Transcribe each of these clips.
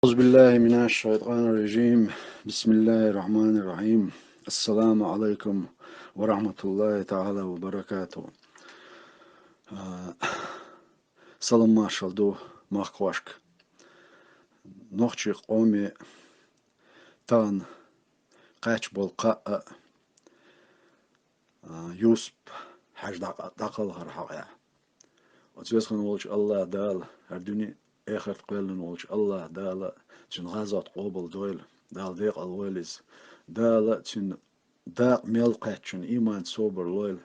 أعوذ بالله من الشيطان الرجيم. بسم الله الرحمن الرحيم. السلام عليكم ورحمة الله تعالى وبركاته. سلام مارشال دو مخواشك نوخشي قومي تان قاچ بولقاء يوسف حاج داقل هرحقيا وتوسخن ولش الله دال هردوني آخر قيلن ولش الله دال تن غازات قوبل دويل دال ديق الويلز دال تن داق ميل قاتشن إيمان صوبر لويل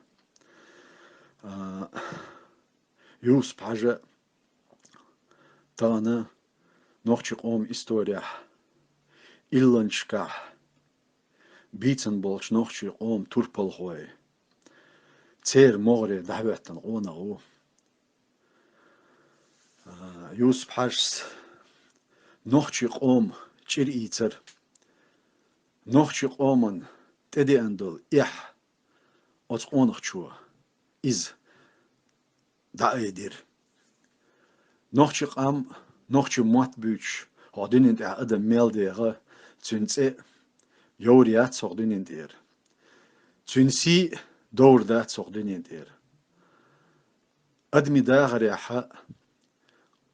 يوسف حاجة تانا نوخشي قوم إستوريا إلانشكا بيتن بولش نوخشي قوم توربل خوي تير مغري دعوتن قونا غو يوسف حاجة نوخشي قوم تشير إيتر نوخشي قومن تدي أندل إح أتقونخ شو إز دعيدير نوخشي قام نوخشي موت بيوش هادين انت أدم ميل ديغا تنسي يوريات صغدين انتير تنسي دور دات صغدين انتير أدمي داغر يا حق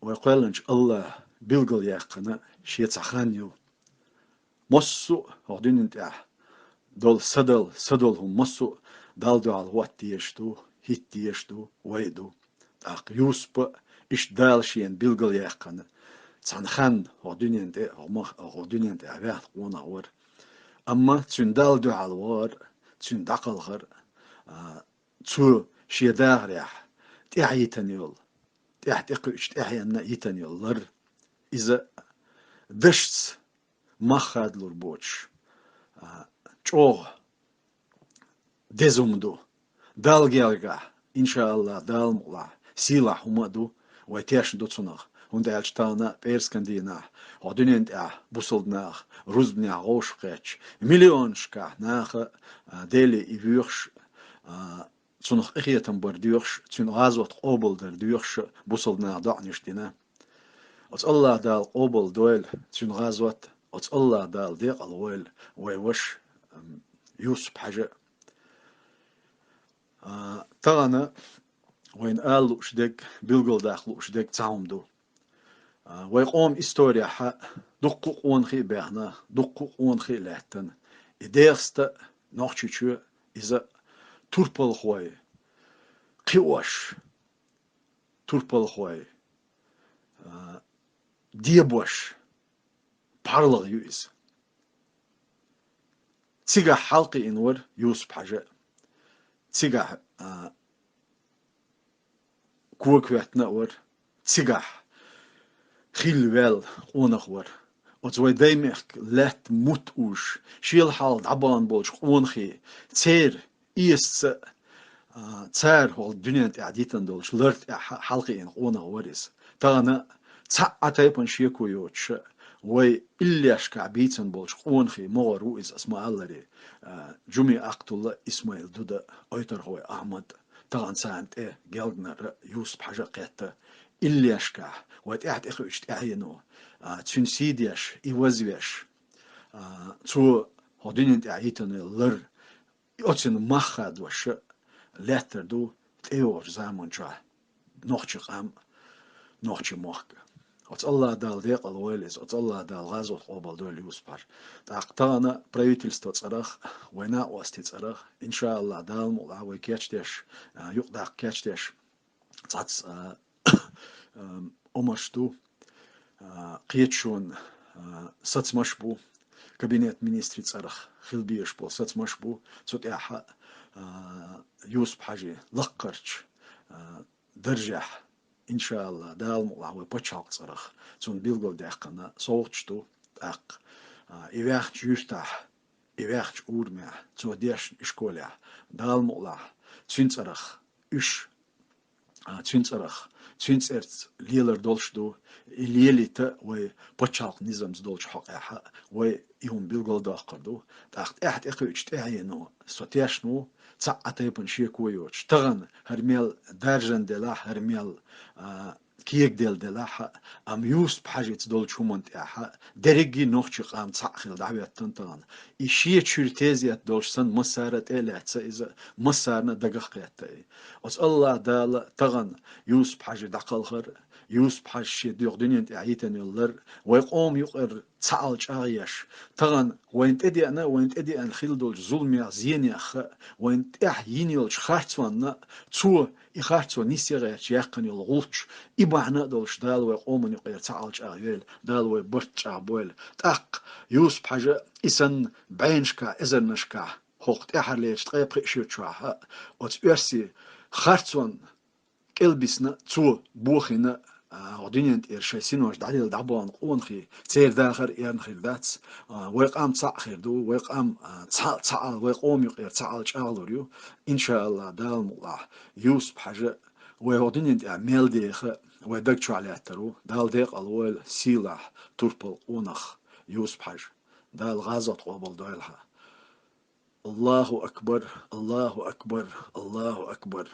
ويقولنش الله بيلقل يقنا شيت سخانيو مصو هادين انت دول سدل هم مصو دال دو على وات ديشتو هيت ديشتو ويدو أق يوسف إش دال شين بيلقل يقنا تسانخان هادين انت أبيات قونا ور أما تسون دال دو على وار تسون دقل غر تو شيداغ ريح تيح يتنيول تيح تيقش تيح ينا يتنيول لر إذا دشت مخاد لور بوش چوغ دزومدو دال جالجا إن شاء الله دال مغلا سيلا همدو ويتيش دو تصنغ هون دالش تانا بيرسكندينا هادونين تاع بوصلدناخ روزبنيا غوش قيتش مليون شكا ناخ ديلي إيفيرش تصنغ إخيتن برديوش تون غازوت قوبل درديوش بوصلدنا دعنيش دينا أت الله دال قوبل دويل تون غازوت أت الله دال ديق الويل ويوش يوسف حاجة تانا وين قالوا شدك بيلقل داخلوا شدك تعمدو ويقوم إستوريا حق دقو قون خي بيعنا دقو قون خي لحتن إديرست نوخشيشو إذا توربل خوي قوش توربل خوي ديبوش بارلغ يوز تيجا حلقي إنور يوسف حاجة تيجا كوك واتنا ور تيجا خيل ويل قونخ ور وتوي دايمك لات موت اوش شيل حال دعبان بولش قونخي تير إيست تسار هو الدنيا تعديتن دولش لرت حلقي إن قونخ وريس تانا تعتيبن شيكو يوتش وي إلياش كعبيتن بولش قونخي مغر روئيز اسماء الله جمي أقتل إسماعيل دودا أيتر هو أحمد تغان سانت جلدنا يوسف حاجة قيتا إلياش كع واتعت إخوش تعينو تنسيديش إيوزيش تو هدين تعيتن لر يوتن مخاد وش لاتر دو تيور زامن جا نوخشي قام نوخشي موخك от الله дал дек алоэлис, от الله дал газот обал дол юспар. Тақтана правительство царах, война ости царах, иншаллах дал мула вой кечтеш, юқдақ кечтеш, цац омашту, қиетшун сацмашбу, кабинет министри царах, хилбиешбу, сацмашбу, цот яха юсп хажи, лаққарч, درجح إن شاء الله دال مقلع وبتشاق صرخ تون بيلقول دقنا صوتشتو دق إيواخ جوستح إيواخ أورمع تو ديش إشكولع دال مقلع تون صرخ إش تون صرخ تون صرت ليلر دولشتو ليلي تا وبتشاق نظام دولش حق ويهم بيلقول دقردو دقت إحد إخوش تعينو ستيشنو تعطيبن شيء كويوش تغن هرميل درجن دلا هرميل كيك دلها ام يوسف حاجة دول شو منتعها درجي نوخش قام تصحخل دعوة تنتظن إشية شرتيزيات دولش سن مسارة إلى إذا مسارنا دقيقة أس الله دال تغن يوسف حاجة دقل خر يوسف حاجة شيء ديوق دنيا تعيتن يلر ويقوم يقر تعال شاغيش تغن وين تدي أنا وين تدي أن خيل دول ظلم زين يا خ وين تح ينيل شخارتوان تو يخارتوان نيسيغ يقن يلغوش إبعنا دولش دال ويقوم يقير تعال شاغيل دال ويبرت شابويل تق يوسف حاجة إسن بعينشكا إزنشكا هوقت إحر ليش تقيب خيشيو شوها وتأرسي خارتوان كلبسنا تو بوخنا غدينيا إرشاي سينوش دعديل دعبوان قون خي تير داخر إيرن خير داتس ويقام تصع خير دو ويقام تعال ويقوم يقير تعال شغلوريو إن شاء الله دال مقلع يوسف حاجة وغدينيا ميل ديخ ويدك شو عليه ترو دال ديق الويل سيلاح توربل قونخ يوسف حاجة دال غازة قبل دايلها الله أكبر الله أكبر الله أكبر